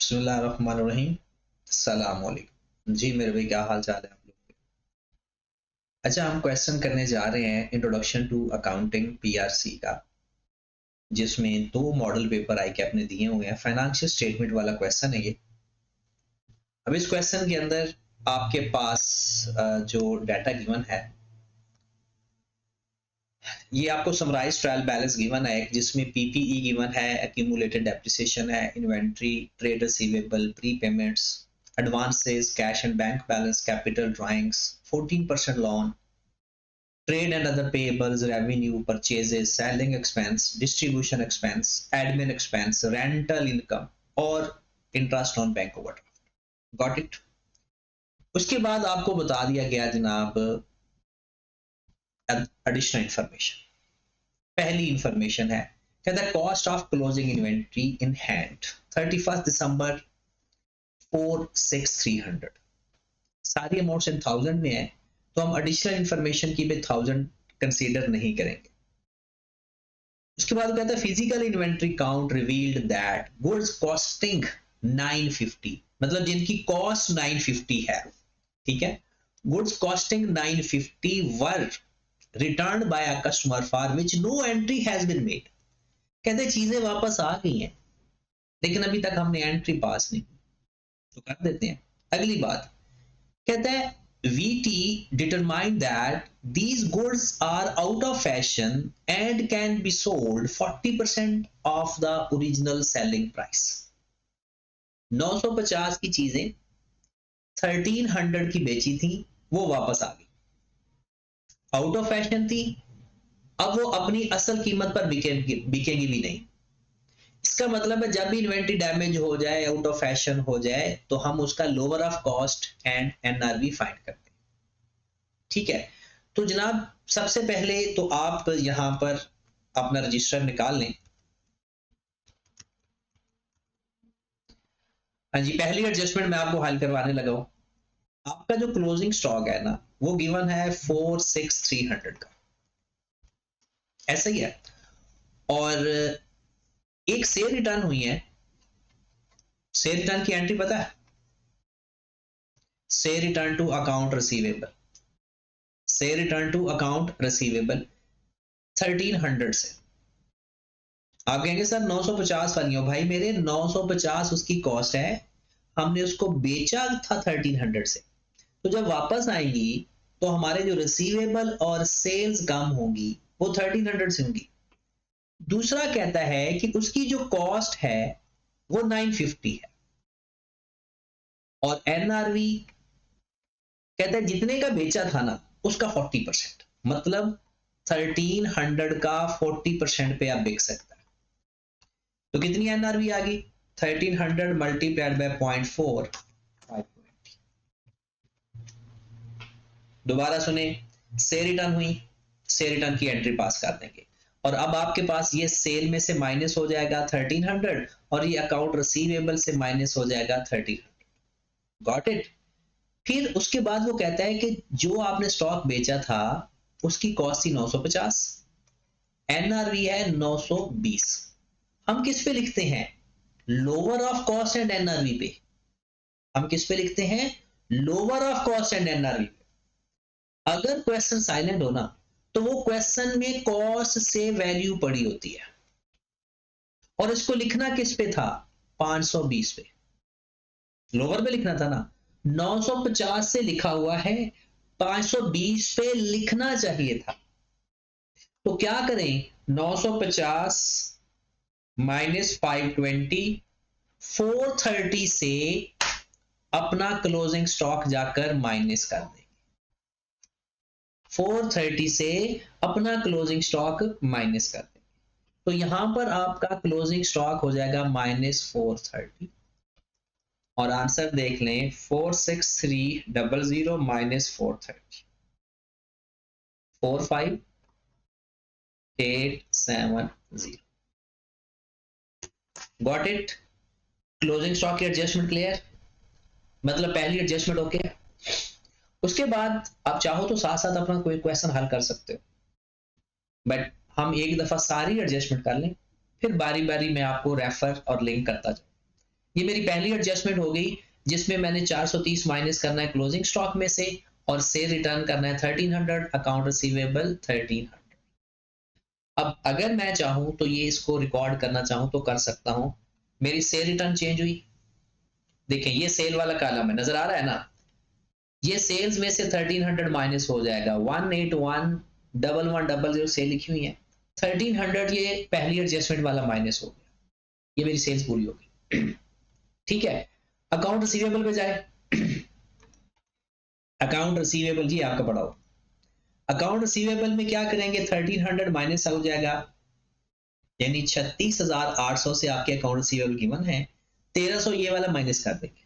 बिस्मिल्लाहिर्रहमानिर्रहीम। अस्सलाम वालेकुम। जी मेरे भाई, क्या हाल चाल है आप लोग के? अच्छा, हम क्वेश्चन करने जा रहे हैं इंट्रोडक्शन टू अकाउंटिंग पीआरसी का, जिसमें दो मॉडल पेपर आई के अपने दिए हुए हैं। फाइनेंशियल स्टेटमेंट वाला क्वेश्चन है ये। अब इस क्वेश्चन के अंदर आपके पास जो डाटा गिवन है, ये आपको समराइज ट्रायल बैलेंस गिवन है, जिसमें पीपीई गिवन है, एक्यूमुलेटेड डेप्रिसिएशन है, inventory, trade receivable, pre payments, advances, cash and bank balance, capital drawings, 14% loan, trade and other payables, revenue, purchases, selling expense, distribution expense, admin expense, rental income और interest on bank overdraft. Got it? उसके बाद आपको बता दिया गया जनाब additional information. पहली information है, कहता है cost of closing inventory in hand 31 दिसंबर 46300। सारी अमाउंट्स इन 1000 में है, तो हम एडिशनल इंफॉर्मेशन की भी 1000 कंसीडर नहीं करेंगे। उसके बाद कहता है physical inventory count revealed that goods costing 950, मतलब जिनकी कॉस्ट 950 है, ठीक है, goods costing 950 were returned by a customer for which no entry has been made. कहते हैं चीजें वापस आ गई हैं, लेकिन अभी तक हमने एंट्री पास नहीं की, तो कर देते हैं। अगली बात कहता है VT determined that these goods are out of fashion and can be sold 40% of the original selling price। 950 की चीजें 1300 की बेची थी, वो वापस आ गई, आउट ऑफ फैशन थी, अब वो अपनी असल कीमत पर बिकेगी भी नहीं। इसका मतलब है जब भी इन्वेंट्री डैमेज हो जाए, आउट ऑफ फैशन हो जाए, तो हम उसका lower of cost and NRV find करते हैं, ठीक है। तो जनाब सबसे पहले तो आप यहां पर अपना रजिस्टर निकाल लें। हाँ जी, पहली एडजस्टमेंट मैं आपको हल करवाने लगा हूं। आपका जो क्लोजिंग स्टॉक है ना, वो गिवन है 46300 का, ऐसा ही है। और एक सेल रिटर्न हुई है। सेल रिटर्न की एंट्री पता है? Sale return to account receivable, sale return to account receivable 1300 से। आप कहेंगे सर 950 वाली हो, भाई मेरे 950 उसकी कॉस्ट है, हमने उसको बेचा था 1300 से, तो जब वापस आएंगी तो हमारे जो रिसीवेबल और सेल्स कम होंगी वो 1300 से होंगी। दूसरा कहता है कि उसकी जो कॉस्ट है वो 950 है, और NRV कहता है जितने का बेचा था ना उसका 40%, मतलब 1300 का 40% पे आप बेच सकता है। तो कितनी NRV आ गई? 1300 मल्टीप्लाइड बाय 0.4, 520। दोबारा सुने, से रिटर्न हुई, से रिटर्न की एंट्री पास कर देंगे, और अब आपके पास ये सेल में से माइनस हो जाएगा 1300, और ये अकाउंट रिसीवेबल से माइनस हो जाएगा 1300। Got it? फिर उसके बाद वो कहता है कि जो आपने स्टॉक बेचा था उसकी कॉस्ट थी 950, NRV है 920। हम किस पे लिखते हैं? Lower of cost and NRV पे। हम किस पे लिखते हैं? Lower of cost and NRV पे। अगर क्वेश्चन साइलेंट हो ना, तो वो क्वेश्चन में कॉस्ट से वैल्यू पड़ी होती है, और इसको लिखना किस पे था? 520 पे। लोअर पे लिखना था ना, 950 से लिखा हुआ है, 520 पे लिखना चाहिए था। तो क्या करें? 950 माइनस 520, 430 से अपना क्लोजिंग स्टॉक जाकर माइनस कर देंगे। 430 से अपना क्लोजिंग स्टॉक माइनस कर देंगे, तो यहां पर आपका क्लोजिंग स्टॉक हो जाएगा -430, और आंसर देख लें 46300 minus 430, 45870। Got it? Closing stock की एडजस्टमेंट क्लियर, मतलब पहली एडजस्टमेंट ओके है। उसके बाद आप चाहो तो साथ साथ अपना कोई क्वेश्चन हल कर सकते हो, बट हम एक दफा सारी एडजस्टमेंट कर लें, फिर बारी बारी में आपको रेफर और लिंक करता जाऊं। ये मेरी पहली एडजस्टमेंट हो गई जिसमें मैंने 430 माइनस करना है क्लोजिंग स्टॉक में से और सेल रिटर्न करना है 1300, अकाउंट रिसीवेबल 1300। अब अगर मैं चाहूं तो ये इसको रिकॉर्ड करना चाहूं तो कर सकता हूं। मेरी सेल रिटर्न चेंज हुई, देखें ये सेल वाला कॉलम है, नजर आ रहा है ना, ये सेल्स में से 1300 माइनस हो जाएगा, 1811100 सेल लिखी हुई है, 1300 ये पहली एडजस्टमेंट वाला माइनस हो गया, ये मेरी सेल्स पूरी हो गई। ठीक है, अकाउंट रिसीवेबल पे जाए। अकाउंट रिसीवेबल जी आपका पढ़ाओ, अकाउंट रिसीवेबल में क्या करेंगे, 1300 माइनस हो जाएगा, यानी 36,800 से आपके अकाउंट रिसीवेबल गिवन है, 1300 ये वाला माइनस कर देंगे।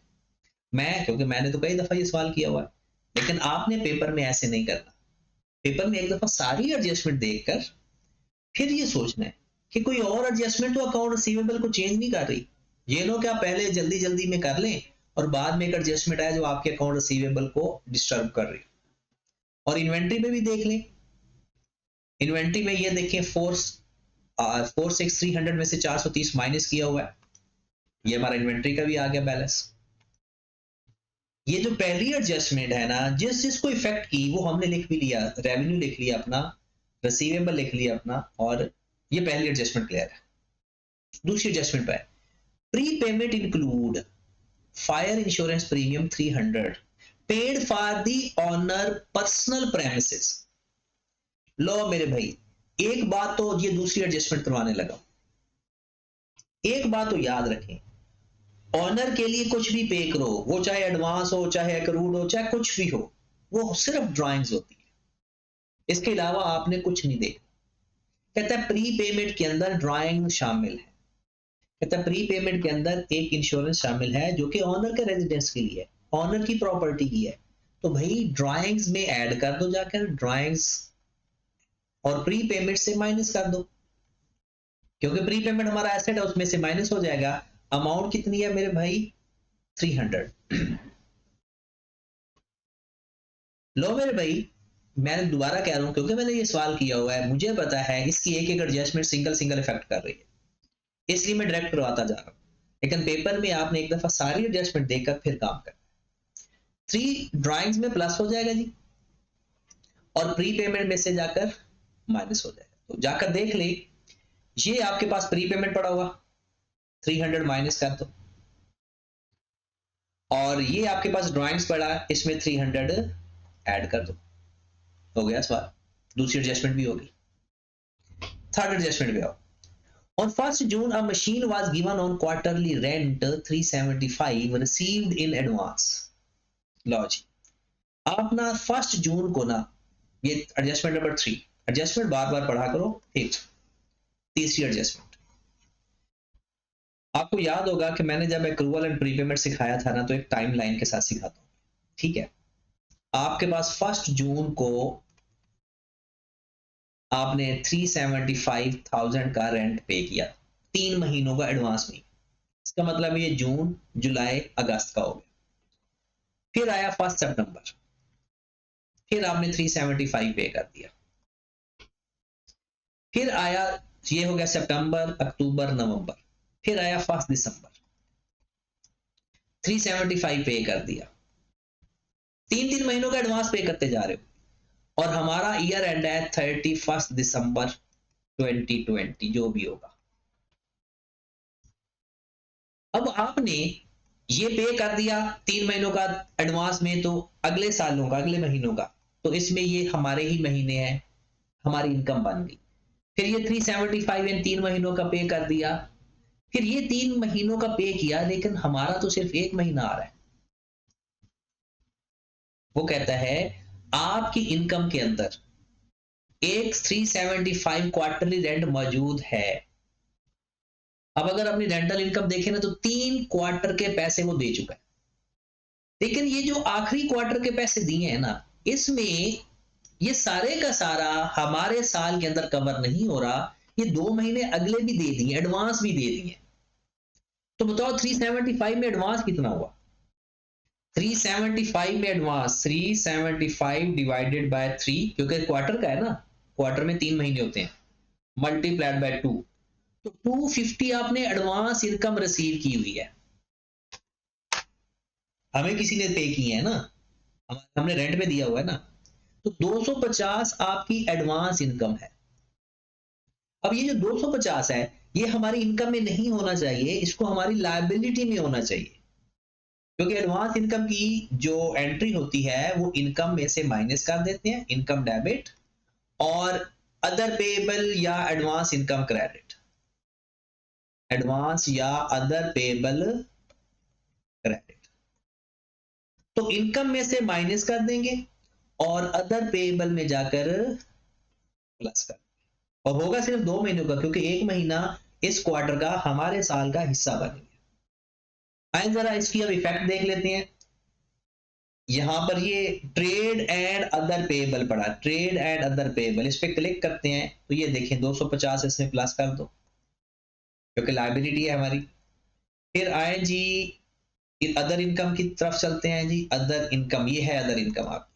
मैं, क्योंकि मैंने तो कई दफा ये सवाल किया हुआ है, लेकिन आपने पेपर में ऐसे नहीं करना। पेपर में एक दफा सारी एडजस्टमेंट देखकर फिर ये सोचना है कि कोई और एडजस्टमेंट तो अकाउंट रिसीवेबल को चेंज नहीं कर रही। ये नो क्या पहले जल्दी जल्दी में कर लें और बाद में एक एडजस्टमेंट आए जो आपके अकाउंट रिसीवेबल को डिस्टर्ब कर रही। और इन्वेंट्री में भी देख लें, इन्वेंट्री में ये देखें 46300 में से 430 माइनस किया हुआ है, ये हमारा इन्वेंट्री का भी आ गया बैलेंस। ये जो पहली एडजस्टमेंट है ना, जिस जिसको इफेक्ट की वो हमने लिख भी लिया, रेवेन्यू लिख लिया अपना, रिसीवेबल लिख लिया अपना, और ये पहली एडजस्टमेंट क्लियर है। दूसरी एडजस्टमेंट पे pre payment include fire insurance premium 300 paid for the owner personal premises. लो मेरे भाई, एक बात तो ये दूसरी एडजस्टमेंट करवाने लगा, एक बात तो याद रखें, ऑनर के लिए कुछ भी पे करो, वो चाहे एडवांस हो, चाहे एक्रूड हो, चाहे कुछ भी हो, वो सिर्फ ड्राइंग्स होती है, इसके अलावा आपने कुछ नहीं देखना। कहता है प्री पेमेंट के अंदर ड्राइंग शामिल है, कहता है प्री पेमेंट के अंदर एक इंश्योरेंस शामिल है जो कि ऑनर के रेजिडेंस के लिए है, ऑनर की प्रॉपर्टी की है, तो भाई ड्राइंग्स में ऐड कर दो जाकर ड्राइंग्स, और प्री पेमेंट से माइनस कर दो, क्योंकि प्री पेमेंट हमारा एसेट है, उसमें से माइनस हो जाएगा। अमाउंट कितनी है मेरे भाई, 300। लो मेरे भाई, मैं दोबारा कह रहा हूं क्योंकि मैंने ये सवाल किया हुआ है, मुझे पता है इसकी एक एक एडजस्टमेंट सिंगल सिंगल इफेक्ट कर रही है, इसलिए मैं डायरेक्ट करवाता जा रहा हूं, लेकिन पेपर में आपने एक दफा सारी एडजस्टमेंट देखकर फिर काम करना। 3 ड्राइंग्स में प्लस हो जाएगा जी, और प्री पेमेंट में से जाकर माइनस हो जाएगा, तो जाकर देख ले, ये आपके पास प्री पेमेंट पड़ा हुआ 300 माइनस कर दो, और ये आपके पास ड्राइंग्स पड़ा, इसमें 300 ऐड कर दो, हो गया सवाल। दूसरी एडजस्टमेंट भी होगी। थर्ड एडजस्टमेंट पे आओ। On 1st June, a machine was given on quarterly rent 375 received in advance. लो जी, आप ना 1 जून को ना, ये एडजस्टमेंट नंबर 3, एडजस्टमेंट बार बार पढ़ा करो। ठीक, तीसरी एडजस्टमेंट, आपको याद होगा कि मैंने जब एक्रूवल एंड प्रीपेमेंट सिखाया था ना, तो एक टाइम लाइन के साथ सिखाता हूँ। ठीक है, आपके पास 1 जून को आपने 375,000 का रेंट पे किया, 3 महीनों का एडवांस में, इसका मतलब ये जून जुलाई अगस्त का हो गया। फिर आया 1 सितंबर, फिर आपने 375 पे कर दिया, फिर आया, ये हो गया सितंबर अक्टूबर नवंबर, फिर आया 1 दिसंबर, 375 पे कर दिया, 3 महीनों का एडवांस पे करते जा रहे हो, और हमारा ईयर एंड है 31 दिसंबर 2020, जो भी होगा। अब आपने ये पे कर दिया 3 महीनों का एडवांस में, तो अगले सालों का, अगले महीनों का, तो इसमें ये हमारे ही महीने हैं, हमारी इनकम बन गई। फिर ये 375 इन 3 महीनों का पे कर दिया, फिर ये 3 महीनों का पे किया, लेकिन हमारा तो सिर्फ 1 महीना आ रहा है। वो कहता है आपकी इनकम के अंदर एक 375 क्वार्टरली रेंट मौजूद है। अब अगर अपनी रेंटल इनकम देखें ना, तो 3 क्वार्टर के पैसे वो दे चुका है, लेकिन ये जो आखिरी क्वार्टर के पैसे दिए हैं ना, इसमें ये सारे का सारा हमारे साल के अंदर कवर नहीं हो रहा, ये 2 महीने अगले भी दे दिए, एडवांस भी दे दिए। तो बताओ 375 में एडवांस कितना हुआ, 375 में एडवांस 375 डिवाइडेड बाय 3, क्योंकि क्वार्टर का है ना, क्वार्टर में 3 महीने होते हैं, मल्टीप्लाइड बाय 2, तो 250 आपने एडवांस इनकम रिसीव की हुई है। हमें किसी ने पे किए है ना, हमने रेंट पे दिया हुआ है ना। तो 250 आपकी एडवांस इनकम है। अब ये जो 250 है, ये हमारी इनकम में नहीं होना चाहिए, इसको हमारी लायबिलिटी में होना चाहिए, क्योंकि एडवांस इनकम की जो एंट्री होती है वो इनकम में से माइनस कर देते हैं, इनकम डेबिट, और अदर पेएबल या एडवांस इनकम क्रेडिट, एडवांस या अदर पेएबल क्रेडिट। तो इनकम में से माइनस कर देंगे और अदर पेएबल में जाकर प्लस कर, और होगा सिर्फ 2 महीनों का, क्योंकि एक महीना इस क्वार्टर का हमारे साल का हिस्सा बन गया। आइए जरा इसकी अब इफेक्ट देख लेते हैं। यहां पर ये ट्रेड एंड अदर पेएबल पड़ा, ट्रेड एंड अदर पेएबल, इस पे क्लिक करते हैं तो ये देखें 250 इसमें प्लस कर दो, क्योंकि लायबिलिटी है हमारी। फिर आए जी अदर इनकम की तरफ चलते हैं जी, अदर इनकम, ये है अदर इनकम आप,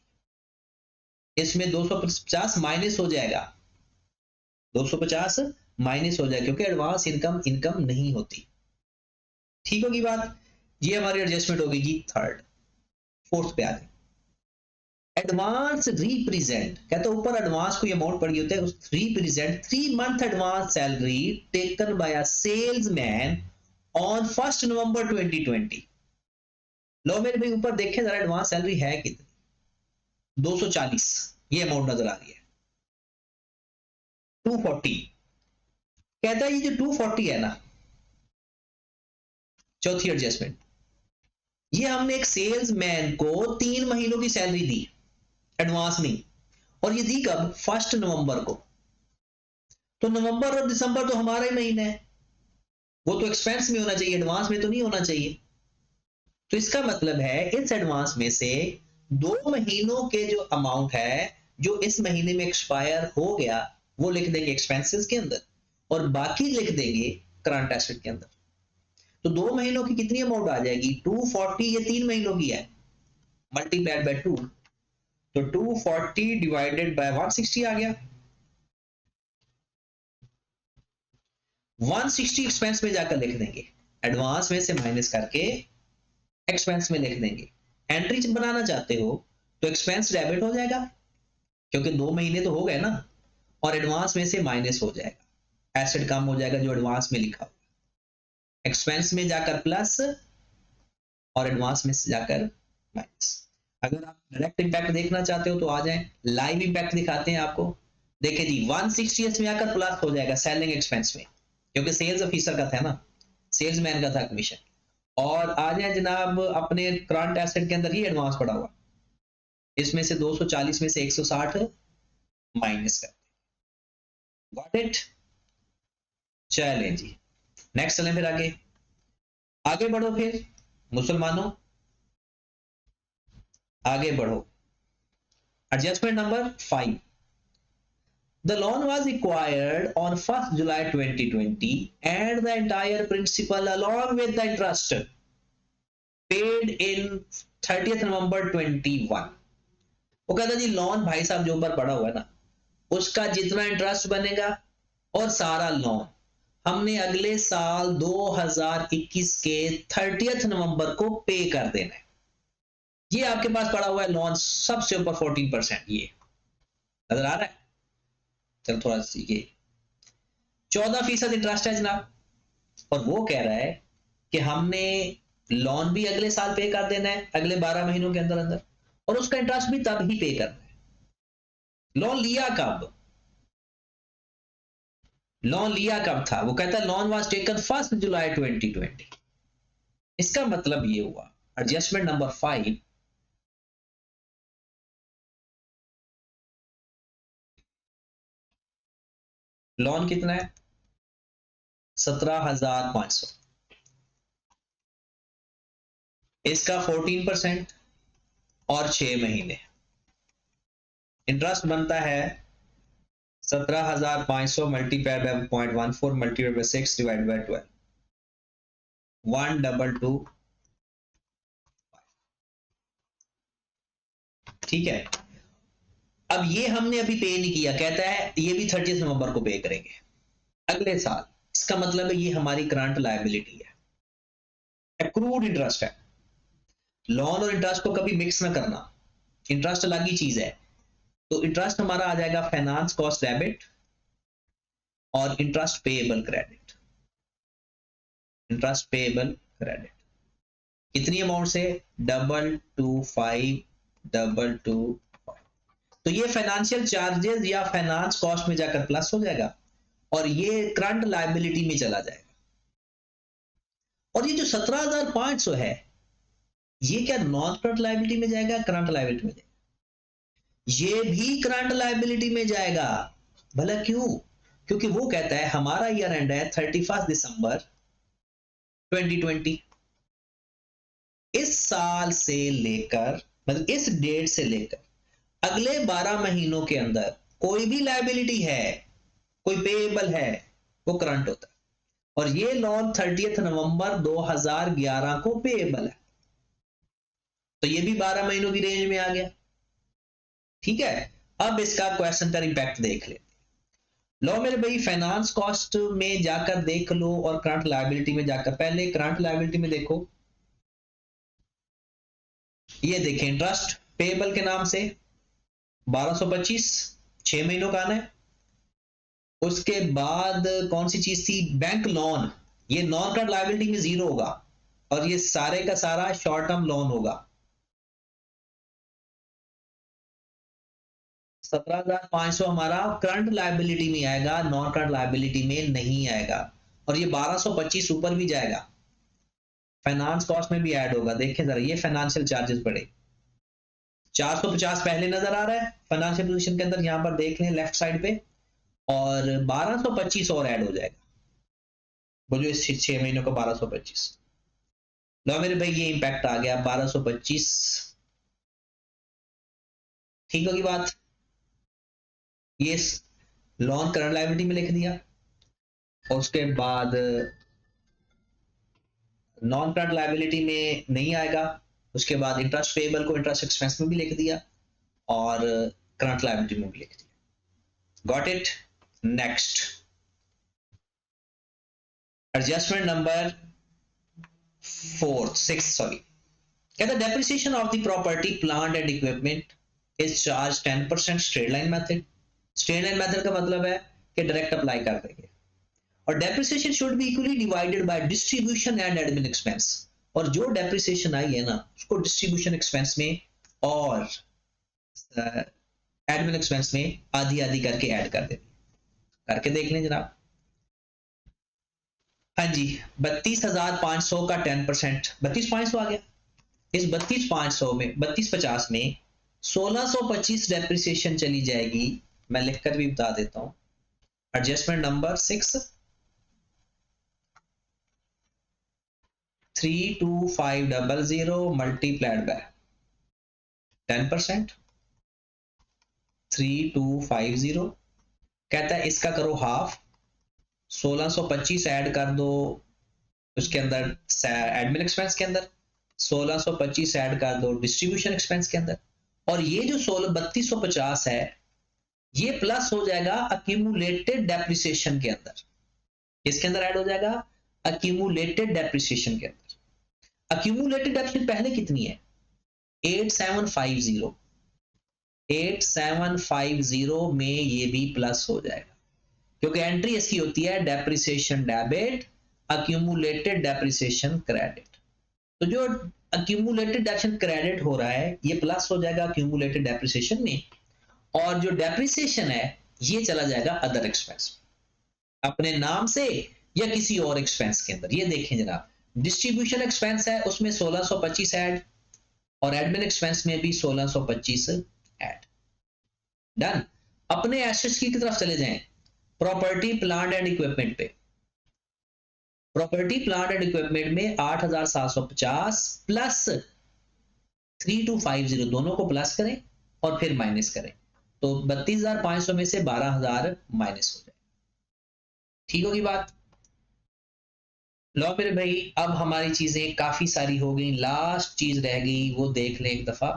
इसमें 250 माइनस हो जाएगा, 250 माइनस हो जाएगा, क्योंकि एडवांस इनकम इनकम नहीं होती। ठीक होगी बात, ये हमारी एडजस्टमेंट होगी जी थर्ड। फोर्थ पे आ जाए, एडवांस रिप्रेजेंट, कहते हैं ऊपर एडवांस कोई अमाउंट पड़ी होती है, represent 3 month advance salary taken by a salesman on 1 November 2020। लो मेरे भाई ऊपर देखें जरा एडवांस सैलरी है कितनी, 240, ये अमाउंट नजर आ रही है। 240 कहता है, ये जो 240 है ना, चौथी एडजस्टमेंट, ये हमने एक सेल्समैन को 3 महीनों की सैलरी दी एडवांस में, और ये दी कब, 1 नवंबर को। तो नवंबर और दिसंबर तो हमारा ही महीना है, वो तो एक्सपेंस में होना चाहिए, एडवांस में तो नहीं होना चाहिए। तो इसका मतलब है इस एडवांस में से 2 महीनों के जो अमाउंट है जो इस महीने में एक्सपायर हो गया, वो लिख देंगे एक्सपेंसेस के अंदर, और बाकी लिख देंगे करंट एसेट के अंदर। तो 2 महीनों की कितनी अमाउंट आ जाएगी, 240, ये 3 महीनों की है, मल्टीप्लाइड बाय 2, तो 240 डिवाइडेड बाय 160 आ गया। 160 एक्सपेंस में जाकर लिख देंगे, एडवांस में से माइनस करके एक्सपेंस में लिख देंगे। एंट्री बनाना चाहते हो तो एक्सपेंस डेबिट हो जाएगा, क्योंकि 2 महीने तो हो गए ना, और एडवांस में से माइनस हो जाएगा, एसेट कम हो जाएगा जो एडवांस में लिखा होगा, एक्सपेंस में जाकर प्लस और एडवांस में से जाकर माइनस। अगर आप डायरेक्ट इंपैक्ट देखना चाहते हो तो आ जाएं, लाइव इंपैक्ट दिखाते हैं आपको। देखिए जी 160 में आकर प्लस हो जाएगा सेलिंग एक्सपेंस में, क्योंकि सेल्स ऑफिसर का था ना, सेल्समैन का था कमीशन। और आ जाए जनाब अपने करंट एसेट के अंदर ही एडवांस पड़ा हुआ, इसमें से 240 में से 160 माइनस कर, गॉट इट। चलें जी नेक्स्ट चलें, फिर आगे आगे बढ़ो, फिर मुसलमानों आगे बढ़ो। Adjustment number 5, the loan was acquired on 1st July 2020 and the entire principal along with the interest paid in 30th November 21। वो कहता जी लोन भाई साहब जो ऊपर पड़ा हुआ है ना, उसका जितना इंटरेस्ट बनेगा और सारा लोन हमने अगले साल 2021 के 30th नवंबर को पे कर देना है। ये आपके पास पड़ा हुआ है लोन सबसे ऊपर 14%, ये नजर आ रहा है, चल थोड़ा सीखिए, 14% इंटरेस्ट है जनाब, और वो कह रहा है कि हमने लोन भी अगले साल पे कर देना है, अगले 12 महीनों के अंदर अंदर, और उसका इंटरेस्ट भी तब ही पे करना है। लोन लिया कब, लोन लिया कब था, वो कहता है लोन वाज टेकन 1 जुलाई 2020। इसका मतलब ये हुआ एडजस्टमेंट नंबर 5, लोन कितना है 17,500, इसका 14% और 6 महीने, इंटरेस्ट बनता है 17,500 multiply by 0.14 multiply by 6 divide by 12, 122। ठीक है, अब ये हमने अभी पे नहीं किया, कहता है ये भी 30 नवंबर को पे करेंगे अगले साल। इसका मतलब है ये हमारी करंट लायबिलिटी है, एक्रूड इंटरेस्ट है। लोन और इंटरेस्ट को कभी मिक्स ना करना, इंटरेस्ट अलग ही चीज है। तो इंटरेस्ट हमारा आ जाएगा फाइनेंस कॉस्ट डेबिट और interest payable credit, interest payable credit कितनी अमाउंट से, 225225। तो ये फाइनेंशियल चार्जेस या फाइनेंस कॉस्ट में जाकर प्लस हो जाएगा और ये करंट लायबिलिटी में चला जाएगा। और ये जो 17,500 है ये क्या नॉन करंट लायबिलिटी में जाएगा, करंट लायबिलिटी में जाएगा? ये भी करंट लायबिलिटी में जाएगा। भला क्यों? क्योंकि वो कहता है हमारा ईयर एंड है 31 दिसंबर 2020। इस साल से लेकर, मतलब इस डेट से लेकर अगले 12 महीनों के अंदर कोई भी लायबिलिटी है, कोई पेएबल है, वो करंट होता है। और ये लोन 30 नवंबर 2011 को पेएबल है, तो ये भी 12 महीनों की रेंज में आ गया। ठीक है, अब इसका क्वेश्चन का इंपैक्ट देख लेते लो मेरे भाई। फाइनेंस कॉस्ट में जाकर देख लो और करंट लायबिलिटी में जाकर, पहले करंट लायबिलिटी में देखो, ये देखें इंटरेस्ट पेएबल के नाम से 1225 6 महीनों का आना है। उसके बाद कौन सी चीज थी, बैंक लोन, ये नॉन करंट लायबिलिटी में जीरो होगा और ये सारे का सारा शॉर्ट टर्म लोन होगा। 17,500 हमारा करंट लायबिलिटी में आएगा, नॉन करंट लायबिलिटी में नहीं आएगा। और ये 1225 ऊपर भी जाएगा, फाइनेंस कॉस्ट में भी ऐड होगा। देखें जरा, ये फाइनेंशियल चार्जेस बढ़े, 450 पहले नजर आ रहा है फाइनेंशियल पोजीशन के अंदर, यहां पर देख लें लेफ्ट साइड पे, और 1225 और ऐड हो जाएगा, वो जो इस 6 महीनों का 1225। लो मेरे भाई ये इंपैक्ट आ गया 1225। ठीक होगी बात? ये लोन करंट लायबिलिटी में लिख दिया और उसके बाद नॉन करंट लायबिलिटी में नहीं आएगा, उसके बाद इंटरेस्ट पेएबल को इंटरेस्ट एक्सपेंस में भी लिख दिया और करंट लायबिलिटी में भी लिख दिया। Got it? Next, adjustment number 6 कहता है depreciation of the property plant and equipment is charge 10% straight line method. Straight line method का मतलब है कि डायरेक्ट अप्लाई कर देंगे। और depreciation should be equally divided by distribution and admin expense. और जो डेप्रिसिएशन आई है ना, उसको डिस्ट्रीब्यूशन एक्सपेंस में और एडमिन एक्सपेंस में आधी आधी करके ऐड कर देनी। करके देख लें जनाब। हाँ जी, 32,500 का 10%, 32,500 आ गया। इस 32,500 में 3250 में 1625 डेप्रिसिएशन चली जाएगी। मैं लिखकर भी बता देता हूं, एडजस्टमेंट नंबर 6, 32500 मल्टीप्लाइड बाय 10%, 3250। कहता है इसका करो हाफ, 1625 ऐड कर दो उसके अंदर एडमिन एक्सपेंस के अंदर, 1625 ऐड कर दो डिस्ट्रीब्यूशन एक्सपेंस के अंदर, और ये जो 3250 है ये प्लस हो जाएगा अक्यूमुलेटेड डेप्रिसिएशन के अंदर। इसके अंदर ऐड हो जाएगा अक्यूमुलेटेड डेप्रिसिएशन के अंदर। अक्यूमुलेटेड डेप्रिसिएशन पहले कितनी है, 8750। 8750 में ये भी प्लस हो जाएगा, क्योंकि एंट्री इसकी होती है depreciation debit, accumulated depreciation credit. तो जो अक्यूमुलेटेड डेप्रिसिएशन क्रेडिट हो रहा है ये प्लस हो जाएगा अक्यूमुलेटेड डेप्रिसिएशन में, और जो डेप्रिसिएशन है ये चला जाएगा अदर एक्सपेंस, अपने नाम से या किसी और एक्सपेंस के अंदर। ये देखें जनाब, डिस्ट्रीब्यूशन एक्सपेंस है उसमें 1625 ऐड, और एडमिन एक्सपेंस में भी 1625 ऐड। डन। अपने एसेट्स की तरफ चले जाएं, प्रॉपर्टी प्लांट एंड इक्विपमेंट पे। प्रॉपर्टी प्लांट एंड इक्विपमेंट में 8,750 प्लस 3250, दोनों को प्लस करें और फिर माइनस करें, तो 32,500 में से 12,000 माइनस हो जाए। ठीक होगी बात? लो मेरे भाई, अब हमारी चीजें काफी सारी हो गई, लास्ट चीज रह गई, वो देख लें एक दफा।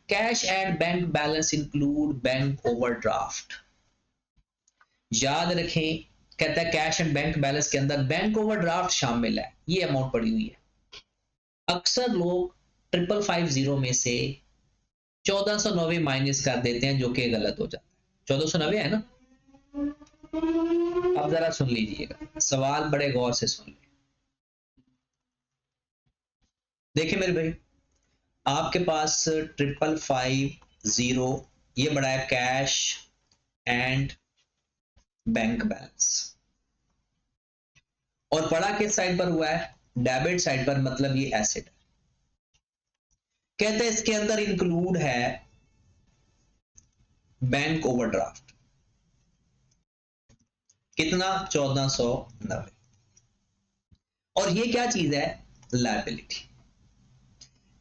Cash and bank balance include bank overdraft. याद रखें, कहता है कैश एंड बैंक बैलेंस के अंदर बैंक ओवरड्राफ्ट शामिल है, ये अमाउंट पड़ी हुई है। अक्सर लोग 5550 में से 1490 माइनस कर देते हैं, जो कि गलत हो जाता है। 1490 है ना। अब जरा सुन लीजिएगा, सवाल बड़े गौर से सुन लीजिए। देखिए मेरे भाई, आपके पास 5550 ये बड़ा है कैश एंड बैंक बैलेंस, और पड़ा किस साइड पर हुआ है? डेबिट साइड पर, मतलब ये एसेट है। कहते हैं इसके अंदर इंक्लूड है बैंक ओवरड्राफ्ट। कितना? 1490। और ये क्या चीज है? लायबिलिटी।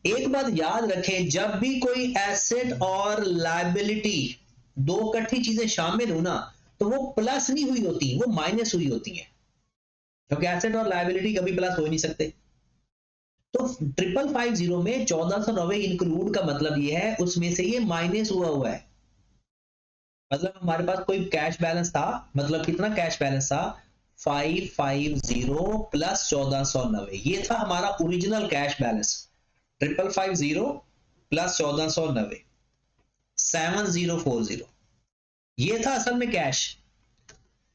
एक बात याद रखें, जब भी कोई एसेट और लायबिलिटी दो इकट्ठी चीजें शामिल हो ना, तो वो प्लस नहीं हुई होती, वो माइनस हुई होती है, क्योंकि एसेट और लायबिलिटी कभी प्लस हो ही नहीं सकते। तो 5550 में 1490 इंक्लूड का मतलब ये है उसमें से ये माइनस हुआ है। मतलब हमारे पास कोई कैश बैलेंस था, मतलब कितना कैश बैलेंस था? 550 प्लस 1490, ये था हमारा ओरिजिनल कैश बैलेंस। 5550 प्लस 1490, 7040, ये था असल में कैश।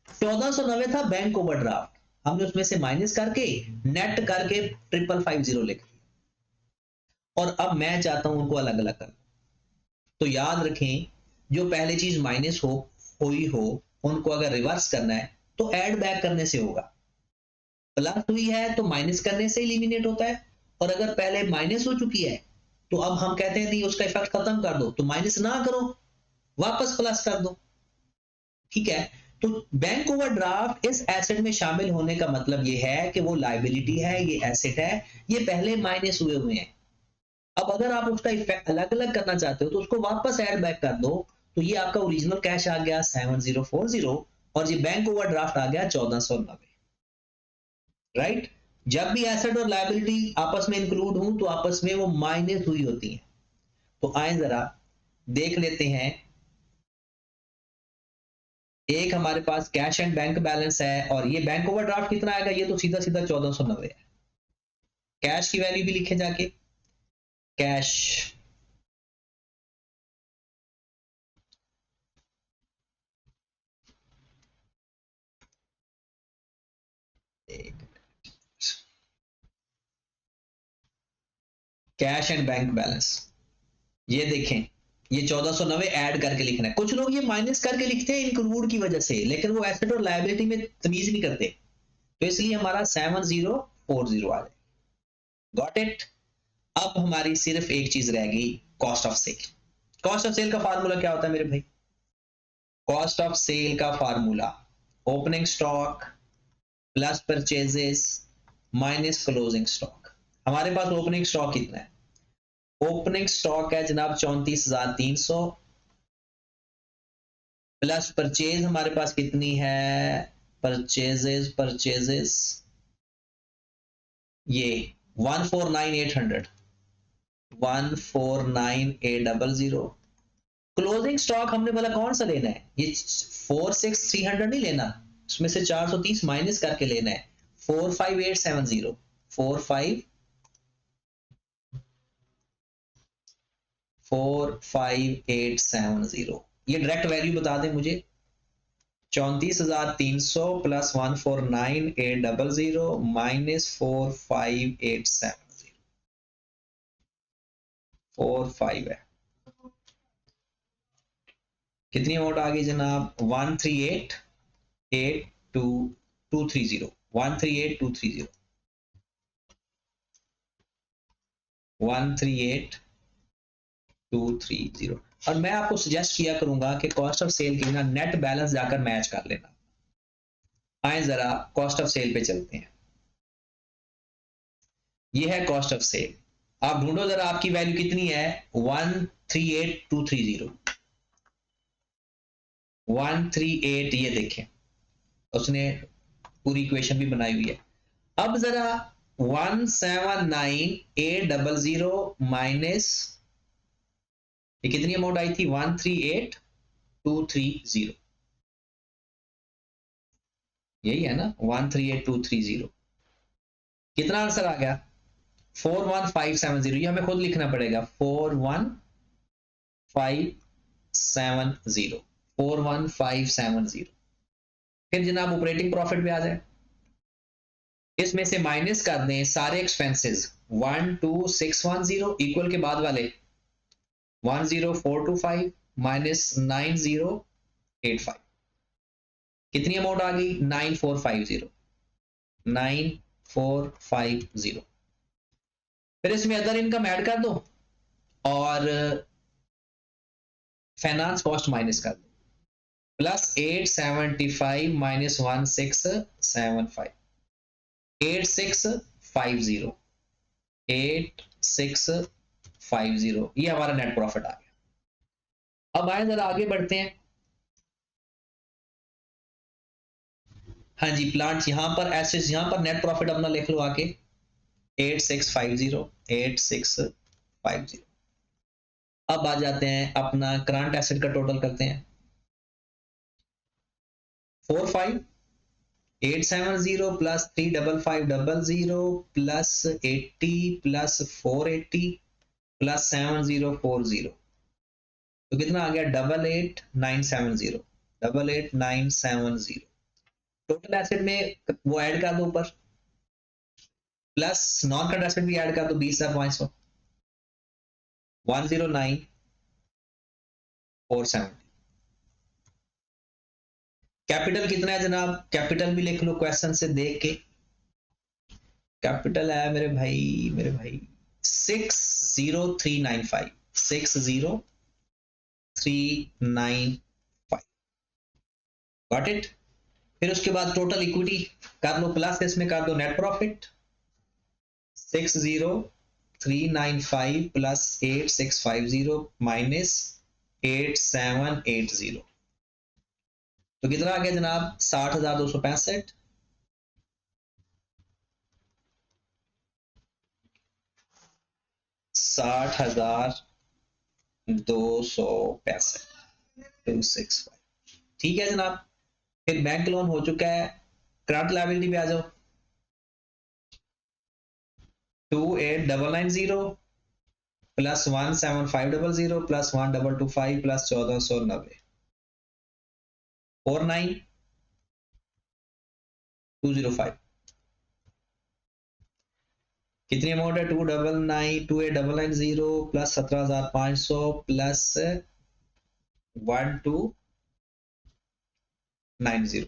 1490 था बैंक ओवरड्राफ्ट, हमने उसमें से माइनस करके नेट करके 5550 लिख दिया। और अब मैं चाहता हूं उनको अलग अलग करना। तो याद रखें, जो पहले चीज माइनस हुई हो उनको अगर रिवर्स करना है तो ऐड बैक करने से होगा। प्लस हुई है तो माइनस करने से एलिमिनेट होता है, और अगर पहले माइनस हो चुकी है तो अब हम कहते हैं उसका इफेक्ट खत्म कर दो, तो माइनस ना करो, वापस प्लस कर दो। ठीक है। तो बैंक ओवरड्राफ्ट इस एसेट में शामिल होने का मतलब यह है कि वो लायबिलिटी है, ये एसेट है, ये पहले माइनस हुए हैं। अब अगर आप उसका इफेक्ट अलग अलग करना चाहते हो तो उसको वापस ऐड बैक कर दो, तो ये आपका ओरिजिनल कैश आ गया 7040, और ये बैंक ओवरड्राफ्ट आ गया 1490। राइट। जब भी एसेट और लायबिलिटी आपस में इंक्लूड हो तो आपस में वो माइनस हुई होती है। तो आए जरा देख लेते हैं। एक हमारे पास कैश एंड बैंक बैलेंस है, और ये बैंक ओवरड्राफ्ट कितना आएगा? ये तो सीधा सीधा 1490 है। कैश की वैल्यू भी लिखे जाके, cash cash and bank balance, ये देखें, ये 1490 ऐड करके लिखना है। कुछ लोग ये माइनस करके लिखते हैं इंक्लूड की वजह से, लेकिन वो एसेट और लायबिलिटी में तमीज नहीं करते, तो इसलिए हमारा 7040 आ जाए। Got it. अब हमारी सिर्फ एक चीज रह गई, cost of sale. Cost of sale का फार्मूला क्या होता है मेरे भाई? कॉस्ट ऑफ सेल का formula opening stock plus purchases minus closing stock. हमारे पास ओपनिंग स्टॉक कितना है? ओपनिंग स्टॉक है जनाब 34,300, प्लस परचेज हमारे पास कितनी है? परचेजेस ये 149,800, 149,800। क्लोजिंग स्टॉक हमने बोला कौन सा लेना है? ये 46,300 नहीं लेना, उसमें से 430 माइनस करके लेना है। 45870, 45870, ये डायरेक्ट वैल्यू बता दें मुझे। 34,300 प्लस 149,800 माइनस 45870, 45 है। कितनी अमाउंट आ गई जनाब? 138,230, 138,230, 138,230। और मैं आपको सजेस्ट किया करूंगा कि कॉस्ट ऑफ सेल के ना नेट बैलेंस जाकर मैच कर लेना। आए जरा कॉस्ट ऑफ सेल पे चलते हैं। ये है कॉस्ट ऑफ सेल। आप ढूंढो जरा आपकी वैल्यू कितनी है? 138,230, 138, ये देखें उसने पूरी इक्वेशन भी बनाई हुई है। अब जरा 179,800 माइनस ये कितनी अमाउंट आई थी? 138,230, यही है ना 138,230। कितना आंसर आ गया? 41570, ये हमें खुद लिखना पड़ेगा, 41570, 41570। फिर जनाब ऑपरेटिंग प्रॉफिट पे आ जाए, इसमें से माइनस कर दें सारे एक्सपेंसेस, 12610 इक्वल के बाद वाले 10425 माइनस 9085, कितनी अमाउंट आ गई, 9450, 9450। फिर इसमें अदर इनकम ऐड कर दो और फाइनेंस कॉस्ट माइनस कर दो, प्लस 875 माइनस 1675, 8650, 8650, ये हमारा नेट प्रॉफिट आ गया। अब आए जरा आगे बढ़ते हैं। हाँ जी, प्लांट यहां पर, एसेट्स यहां पर नेट प्रॉफिट अपना लिख लो आके, 8650, 8650। अब आ जाते हैं अपना करंट एसेट का टोटल करते हैं, 45870 प्लस 35500 प्लस 80 प्लस 480 प्लस 7040, तो कितना आ गया, 88970, 88970। टोटल एसेट में वो ऐड कर दो ऊपर, प्लस नॉन करंट एसेट भी ऐड कर दो, 20500, 109,470। कैपिटल कितना है जनाब, कैपिटल भी लिख लो क्वेश्चन से देख के, कैपिटल है मेरे भाई 60395, 60395, गॉट इट। फिर उसके बाद टोटल इक्विटी कर लो, प्लस इसमें कर दो नेट प्रॉफिट, 60395 प्लस 8650 माइनस 8780, तो कितना आ गया जनाब, 60,265, 60,265, 265, ठीक है जनाब। फिर बैंक लोन हो चुका है, करंट लायबिलिटी पे आ जाओ, 28,990 प्लस 17,500 प्लस 1,225 प्लस 1,490, 49,205, कितनी अमाउंट है, 28,990 प्लस 17,500 प्लस 1,290,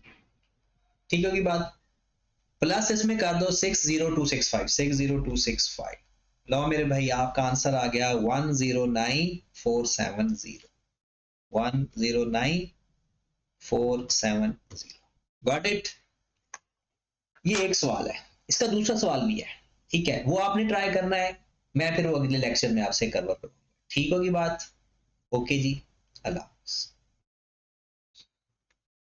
ठीक होगी बात। प्लस इसमें कर दो 60265, 60265, लो मेरे भाई आपका आंसर आ गया 109,470, 109,470, गॉट इट। ये एक सवाल है, इसका दूसरा सवाल भी है, ठीक है, वो आपने ट्राई करना है, मैं फिर वो अगले लेक्चर में आपसे कवर करूंगा, ठीक होगी बात, ओके जी, अल्लाह हाफ़िज़।